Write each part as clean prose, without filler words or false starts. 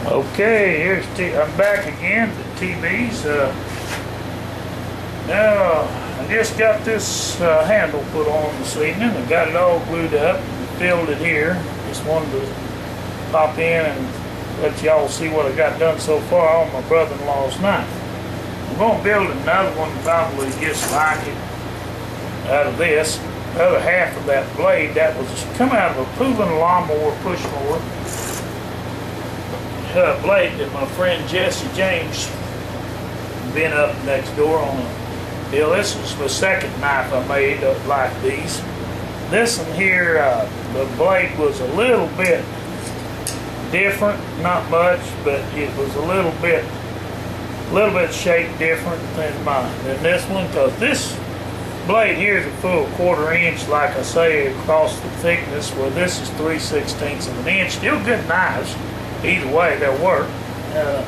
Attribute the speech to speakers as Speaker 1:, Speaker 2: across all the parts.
Speaker 1: Okay, I'm back again to TV's. Now, I just got this handle put on this evening and got it all glued up and filled it here. Just wanted to pop in and let y'all see what I got done so far on my brother-in-law's knife. I'm going to build another one probably just like it out of this. The other half of that blade that was come out of a Poolin lawnmower push mower blade that my friend Jesse James been up next door on a deal. This is the second knife I made like these. This one here, the blade was a little bit different, not much, but it was a little bit shaped different than this one, because this blade here is a full 1/4 inch, like I say, across the thickness, where this is 3/16 of an inch. Still good knives. Either way, they'll work.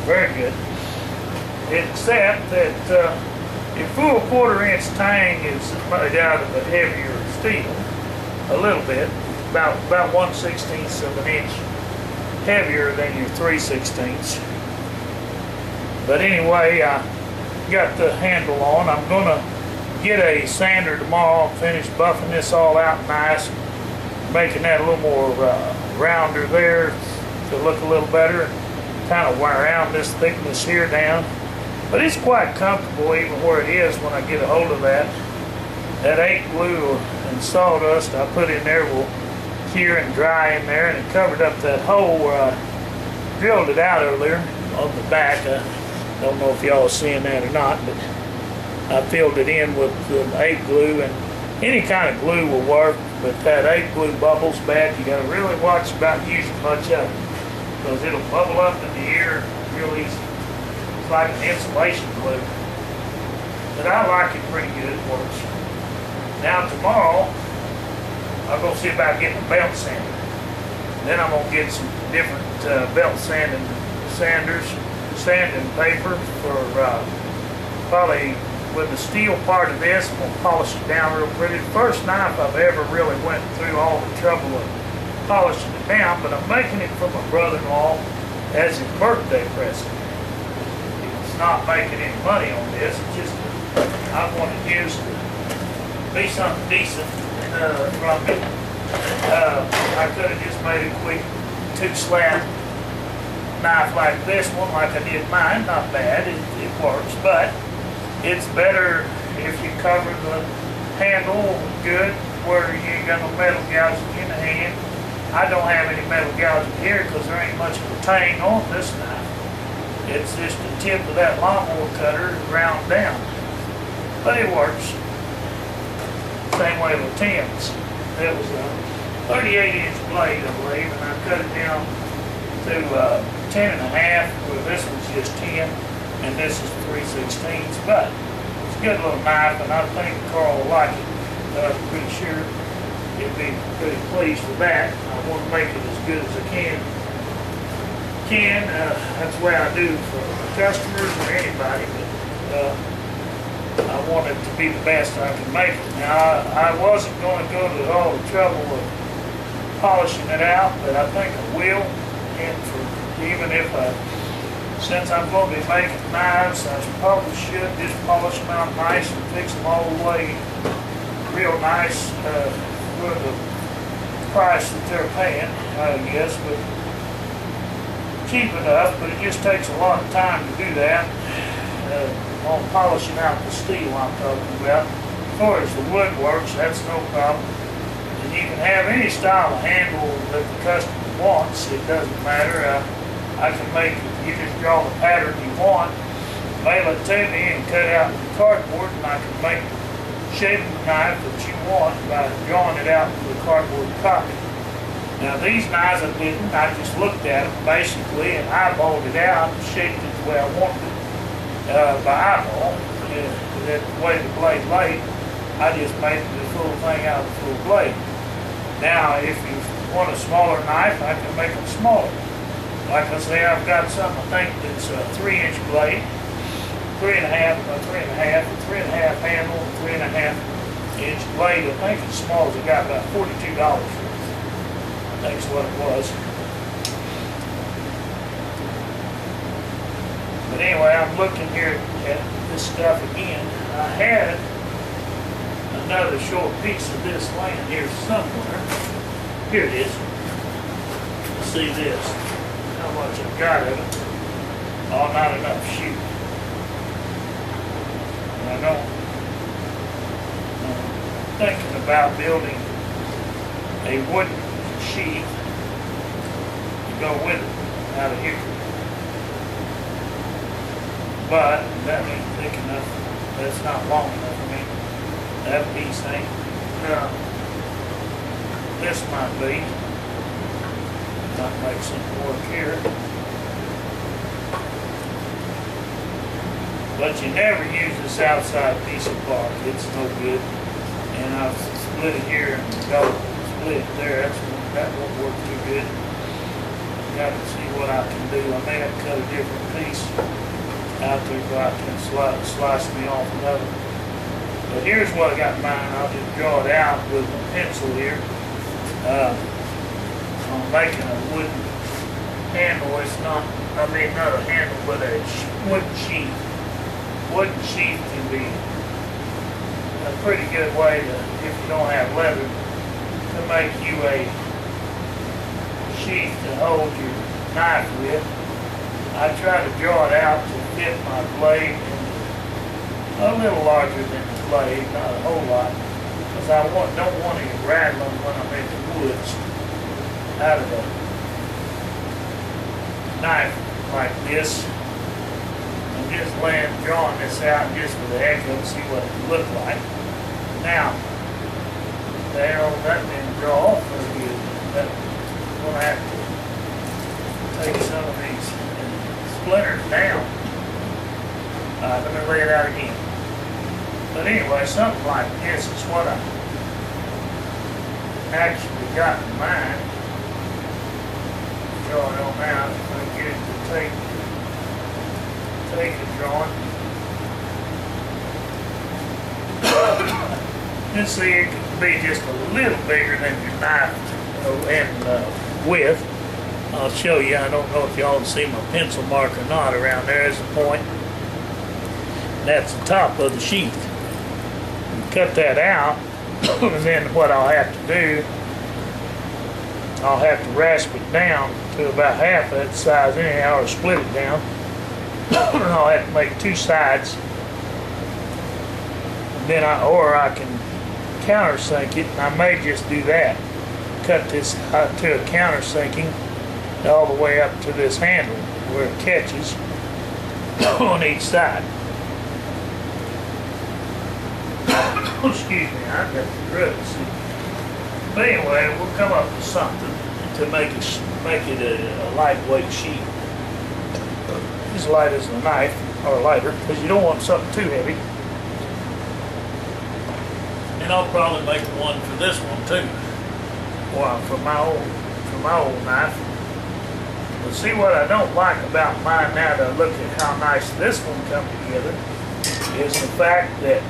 Speaker 1: Very good. Except that your full 1/4 inch tang is made out of a heavier steel, a little bit, about 1/16 of an inch heavier than your 3/16. But anyway, I got the handle on. I'm gonna get a sander tomorrow, finish buffing this all out nice, making that a little more rounder there to look a little better, kind of wear around this thickness here down. But it's quite comfortable even where it is when I get a hold of that. That 8 glue and sawdust I put in there will cure and dry in there, and it covered up that hole where I drilled it out earlier on the back. I don't know if y'all are seeing that or not, but I filled it in with the 8 glue, and any kind of glue will work, but that 8 glue bubbles bad. You gotta really watch about using much of it, because it'll bubble up in the air real easy. It's like an insulation glue. But I like it pretty good, it works. Now tomorrow, I'll go see about getting a belt sander. Then I'm gonna get some different belt sanding paper for probably with the steel part of this. I'm gonna polish it down real pretty. The first knife I've ever really went through all the trouble of polishing it down, but I'm making it for my brother-in-law as his birthday present. It's not making any money on this. It's just I wanted his to be something decent from it. I could have just made a quick 2-slab knife like this one, like I did mine. Not bad. It works, but it's better if you cover the handle good, where you ain't got no metal gouging in the hand. I don't have any metal gouging here because there ain't much of a tang on this knife. It's just the tip of that lawnmower cutter ground down. But it works. Same way with Tim's. It was a 38-inch blade, I believe, and I cut it down to 10.5, where this one's just 10, and this is 3/16. But it's a good little knife, and I think Carl will like it. I'm pretty sure he'll be pretty pleased with that. I want to make it as good as I can. That's the way I do for customers or anybody, but I want it to be the best I can make it. Now, I wasn't going to go to all the trouble of polishing it out, but I think I will. And even if since I'm going to be making knives, I probably should just polish them out nice and fix them all the way real nice for the price that they're paying, I guess. But cheap enough, but it just takes a lot of time to do that. On polishing out the steel I'm talking about. As far as the wood works, that's no problem. And you can have any style of handle that the customer wants. It doesn't matter. I can make it. You just draw the pattern you want, mail it to me, and cut out the cardboard, and I can make the shape of the knife that you want by drawing it out with a cardboard copy. Now these knives I didn't. I just looked at them basically and eyeballed it out and shaped it the way I wanted it. By eyeball, the way the blade laid, I just made the full thing out of the full blade. Now, if you want a smaller knife, I can make them smaller. Like I say, I've got some, I think that's a 3-inch blade, 3.5 by 3.5, a 3.5 handle, 3.5-inch blade. I think it's small as it got about $42 for it. I think is what it was. But anyway, I'm looking here at this stuff again. I had another short piece of this land here somewhere. Here it is. See this. How much I've got of it. Oh, not enough. Shoot. I don't. I'm thinking about building a wooden sheath to go with it out of here. But that ain't thick enough. That's not long enough for me. That piece ain't. This might be. Might make some work here. But you never use this outside piece of bark. It's no good. And I've split it here and go split it there. That won't work too good. Got to see what I can do. I may have to cut a different piece out there so I can slice me off another. But here's what I got in mind. I'll just draw it out with a pencil here. I'm making a wooden handle. It's not a handle, but a wooden sheath. Wooden sheath can be a pretty good way to, if you don't have leather, to make you a sheath to hold your knife with. I try to draw it out to fit my blade a little larger than the blade, not a whole lot, because I don't want it rattling when I'm in the woods out of a knife like this. I'm just drawing this out just for the heck of it, see what it look like. Now, that didn't draw off very good. But I'm going to have to take some of these splinters down. Let me lay it out again. But anyway, something like this is what I actually got in mind. Draw it on out if I get it to take a drawing. And see, it can be just a little bigger than your knife and width. I'll show you. I don't know if y'all can see my pencil mark or not. Around there is a point. That's the top of the sheath. Cut that out, and then what I'll have to do, I'll have to rasp it down to about half that size anyhow, or split it down. And I'll have to make two sides. And then I can countersink it, and I may just do that. Cut this to a countersinking all the way up to this handle where it catches on each side. Excuse me, I've got the drugs. But anyway, we'll come up with something to make it a lightweight sheet. As light as a knife, or lighter, because you don't want something too heavy. And I'll probably make one for this one too. Well, for my old knife. But see, what I don't like about mine now that I look at how nice this one comes together is the fact that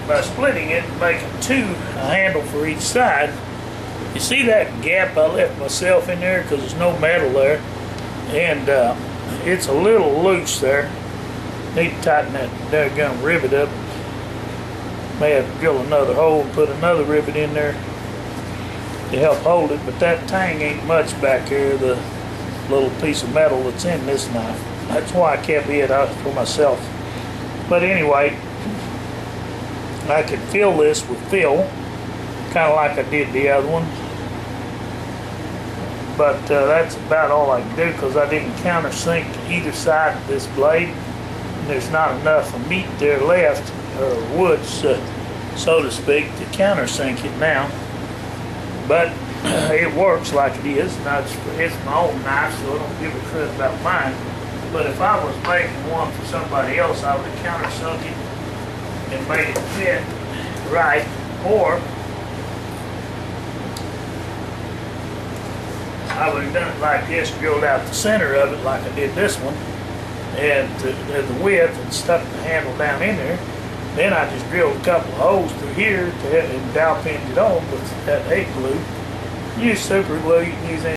Speaker 1: by splitting it and making a handle for each side, you see that gap I left myself in there because there's no metal there, and it's a little loose there. Need to tighten that daggone rivet up. May have to drill another hole and put another rivet in there to help hold it, but that tang ain't much back here, the little piece of metal that's in this knife. That's why I kept it out for myself. But anyway, I could fill this with fill, kind of like I did the other one. But that's about all I can do because I didn't countersink either side of this blade. And there's not enough meat there left, or wood, so to speak, to countersink it now. But it works like it is. Now it's my own knife, so I don't give a crap about mine. But if I was making one for somebody else, I would have countersunk it and made it fit right, or I would have done it like this, drilled out the center of it like I did this one, and the width, and stuck the handle down in there. Then I just drilled a couple of holes through here and dowel pinned it on with that 8 glue. Use super glue, you can use any